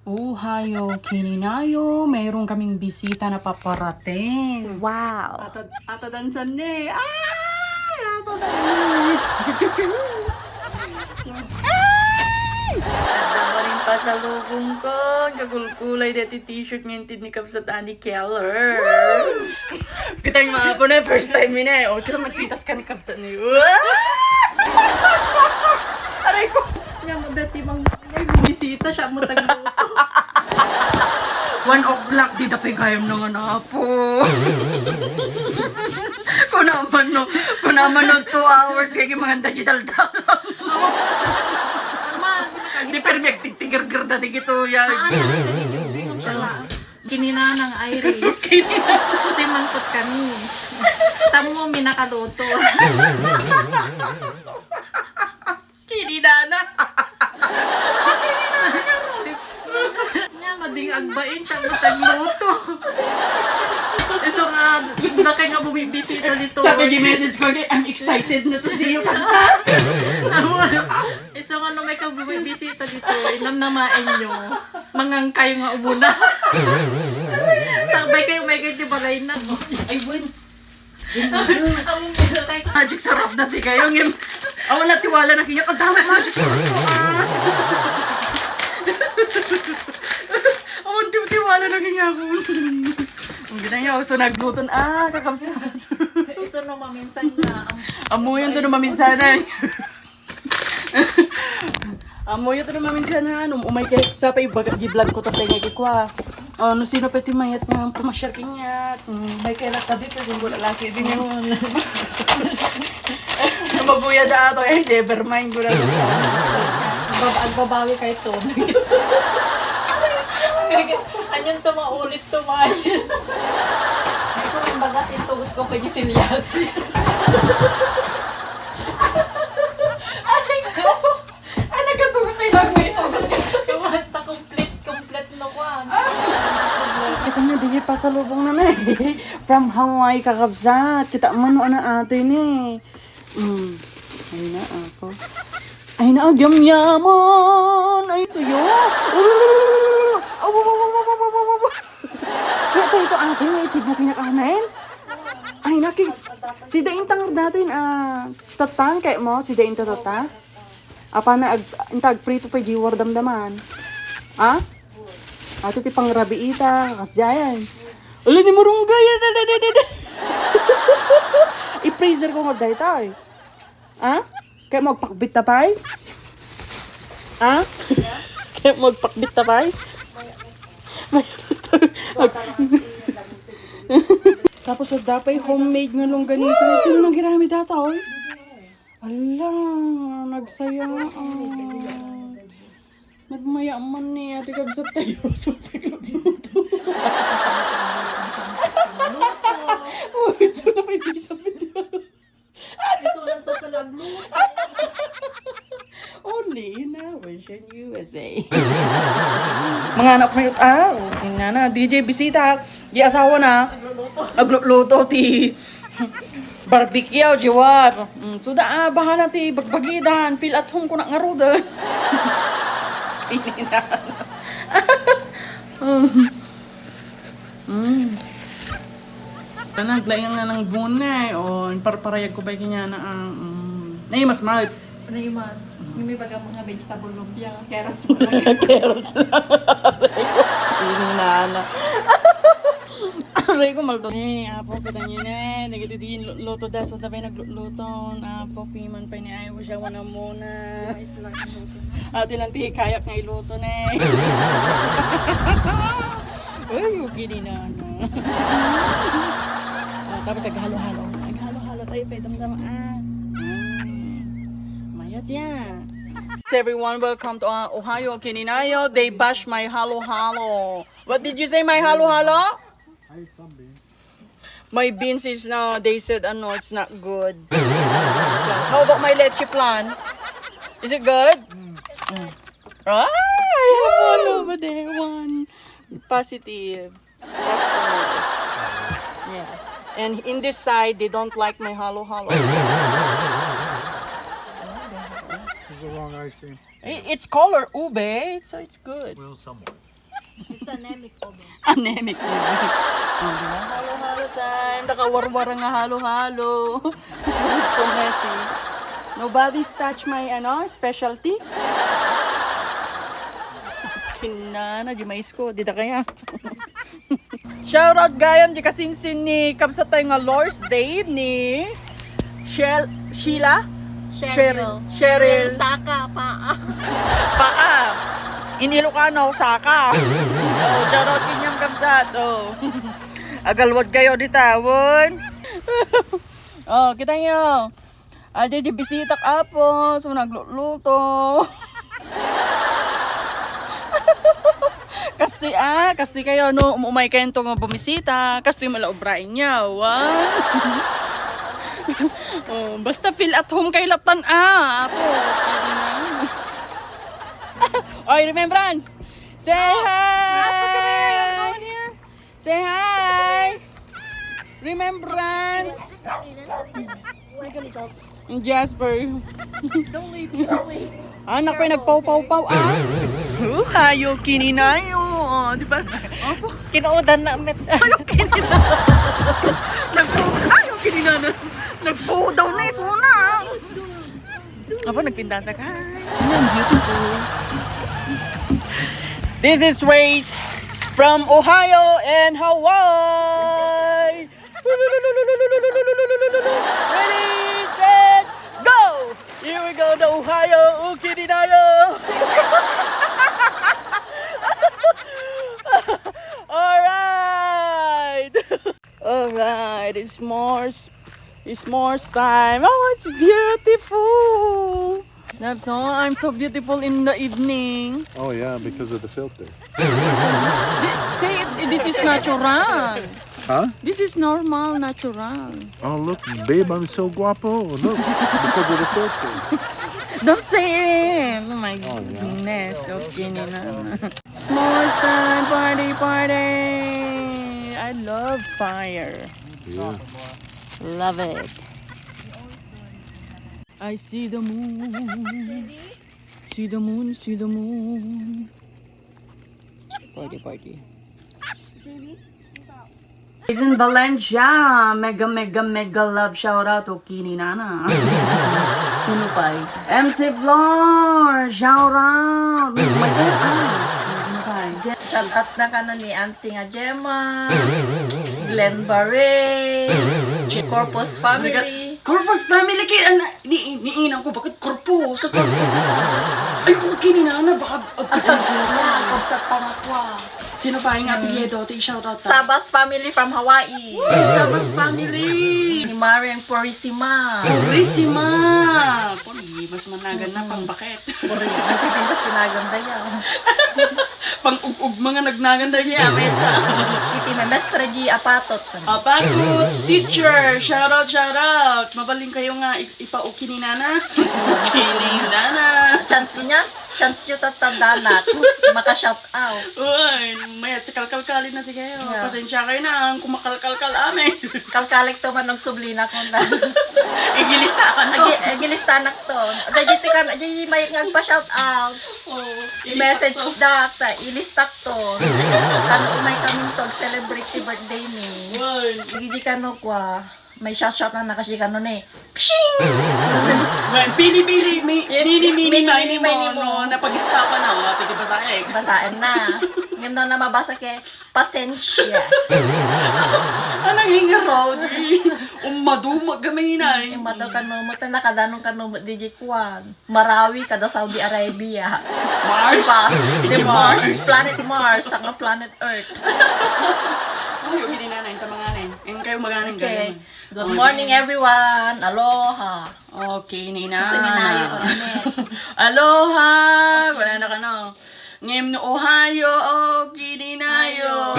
Hayo, kininayo, mayroon kaming bisita na paparating. Wow. Atadansan ni. Ay! Atadansan. Ada rin pa sa lubong ko. Kagulkulay dati t-shirt ngintid ni Kapsat Andy Keller. Kita yung mga po na first time yun eh. O, kira magkitas ka ni Kapsat ni. Aray ko. Nga mo dati mang may bumisita siya mo tagluto. 1 o'clock, di tapay kayam naman po. Kung naman no 2 hours, kaya mga digital dalang. Di permek, tigtigar-gar dati gito yan. Kinina ng Iris. Kasi mangkot kami. Tamo mo minakaluto. Kinina na. Nga, mading agbain siya matagluto. So nga, na kayo nga bumibisita dito. Sabi yung message ko, I'm excited na to see you kasi. So nga, may kang bumibisita dito, namnamain nyo. Mangangkay nga umuna. Sabay kayo, may ganyan balay na. Ay, win. Magic sarap na si kayo. Wala tiwala na kinyo. Ang dami magic sarap ko. Tiwala na kinyo ako. Ang ginaya, so nagluton. Kakamsat. Isa na maminsan na. Amuyan to na maminsanan. Amuyan to na maminsanan. Umay kay sa pa ibagat gi-vlog ko tapay nga kikwa. No sino pati mayat nga pumasyar kinyat. May kay lata dito yung wala laki din yun. Mabuya da ato never mind ko na. Agbabawi kay Tom. Anyan to maulit to mayan. Ito ang bagat itugot ko kay Silyasi. Nagkatugot na ilang mo ito. Kumanta complete no one. Kita nyo, di pasalubong na na eh. From Hawaii, kakabsat. Kita man no na ato yun eh. Ay na ako. Ay na, agyam-yaman. Ay, tuyo. Kaya tayo sa atin, may itig mo kinakahanin. Ay na, si Dain tangar dato yun, tatang kaya mo, si Dain tatata. Apa na, intag prito pa jiwar damdaman. Ato ti pang rabiita, kasyayan. Ula ni Murunggay. I-freezer ko magdahi tayo. Kaya magpakbit na pa'y? Kaya magpakbit na pa'y? Tapos dapay homemade nga longganisa. Sino nang ginamit data, oy? Ala, nagsayaan. Nagmayaman ni Ate Kabsat tayo. Super nagluto. So na may di sa video. Ito lang to kalagluto. Only in Ocean USA. Mga anak mo yun, okay na, DJ Bisita, di asawa na, nagluluto ti barbecue, jiwar. So bahala ti bagbagidan, feel at home ko na nga roda. Tinina. Naglayang na ng bunay, parparayag ko ba kanya na ay, mas mahal. Ano yung mas? May baga mga vegetable lumpia, carrots. Carrots na. Tinina. Aray ko malto. Apo, kita nyo na. Nagititigin luto da. So, tapay nagluto. Apo, piman pa ni Ayaw siya. Wana muna. Ate lang ti kayak nga iluto na. Uy, gini na. Tapos naghalo-halo. Naghalo-halo tayo. Damdamaan. Mayat yan. Everyone, welcome to Ohio, Kininayo. They bash my halo-halo. What did you say, my halo-halo? I ate some beans. My beans is they said it's not good. How about my leche plan? Is it good? I have one over there, one positive customers. Yeah. And in this side, they don't like my halo-halo. This is the wrong ice cream. It's color ube, so it's good. Well, somewhat. It's anemic over. Anemic po. Oh, diba? Halo-halo time. Nakawarwara nga halo-halo. It's so messy. Nobody's touch my specialty. Kinana, di mais ko. Di da kaya. Shoutout gayam di kasinsin ni Kamsa tayo nga Lord's Day ni Sheila? Cheryl. Saka, paa. Paa. In Ilocano, saka. Oh, shoutout kinyang Kamsat. Oh. Agalwad kayo di tawon. Oh, kita nyo. Adi di bisita kapo. So nagluluto. Kasti kayo no umay kayo nga bumisita, kasti malaubrain niya. Oh, basta feel at home kay latan apo. Oy, remembrance. Say hi. Say hi. Remembrance. Yung Jasper. Don't leave, don't leave. Anak ko nagpaw-paw-paw hayo kininayo. Oh, di ba? Kinuudan na met. Ayaw kinina. Nagpo daw na isuna. Apa nagpinta sa kay. Beautiful. This is Race from Ohio and Hawaii. Ready, set, go! Here we go, the Ohio Ukininayo. Alright! Alright, it's S'mores time. Oh, it's beautiful! I'm so beautiful in the evening. Oh yeah, because of the filter. Say this is natural. Huh? This is normal, natural. Oh look, babe, I'm so guapo. Look, because of the filter. Don't say it. Oh my goodness. Okay, Nina. S'mores time, party. I love fire. Yeah. Love it. I see the moon. See the moon. Party. Is in Valencia. Mega love shout out to Kini Nana. Sino pa? MC Flor, shout out. Oh my God. Sino pa? Shout out na ka na ni Auntie nga Gemma, Glenn Barre, Corpus family. Corpus family kay niinang ko bakit corpus sa corpus. Ay kung Kini Nana baka Asal sila, sa pangakwa. Sino pa yung apelyido? Shout out Sabas family from Hawaii. Sabas family. Ni Marian Purisima. Purisima. Mas managan na pang bakit. Nagpipintas pinaganda yan. Pang ug mga nagnaganda niya. Mesa. Iti na Mestre G Apatot. Apato, teacher. Shout out. Mabaling kayo nga ipauki ni Nana. Kini Nana. Chance nyo tatadanak. Maka-shout out. Uy, may kalkalkalin na si kayo. Yeah. Pasensya kayo na ang kumakalkalkal amin. Kalkalik to man ng sublina ko na. Igilista ka na. Gilistanak to. Dito ka na, dito may nagpa-shout out. I-message dak, ilistak to. Kano may kaming to, celebrity birthday ni. Uy. Igiji ka no kwa. May shout na nakasi ka no ni. Pshing! Pili-pili, mini Mini mo, napag-stop na, pwede ba tayo? Basain na. Ngayon daw na mabasa kay pasensya. Anong hinga road? Umadumag gamay na. Yung madaw kanumot na nakadanong kanumot di Jikwan. Marawi kada Saudi Arabia. Mars. Di Mars. Planet Mars. Ang planet Earth. Ay, okay din na ta mga nain. Ayun kayo magaling Okay. kayo. Good morning everyone. Aloha. Okay, Nina. Sa ginayo ko na Aloha! Wala na ka no. Ngem no Ohio, okay, Ninayo.